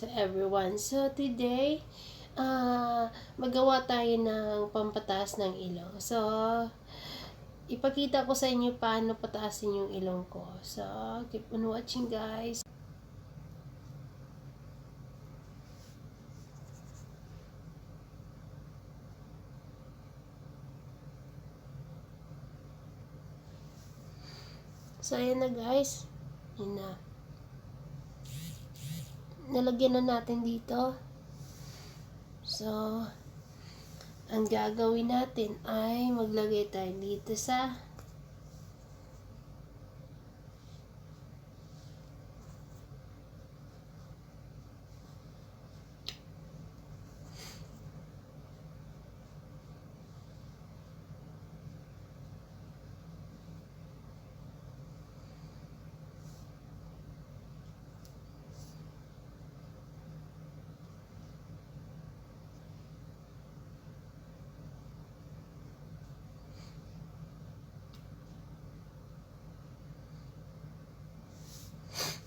So everyone, so today, magawa tayo ng pampataas ng ilong. So, ipakita ko sa inyo paano pataasin yung ilong ko. So, keep on watching guys. So, ayan na guys. Yun na. Nalagyan na natin dito. So, ang gagawin natin ay maglagay tayo dito sa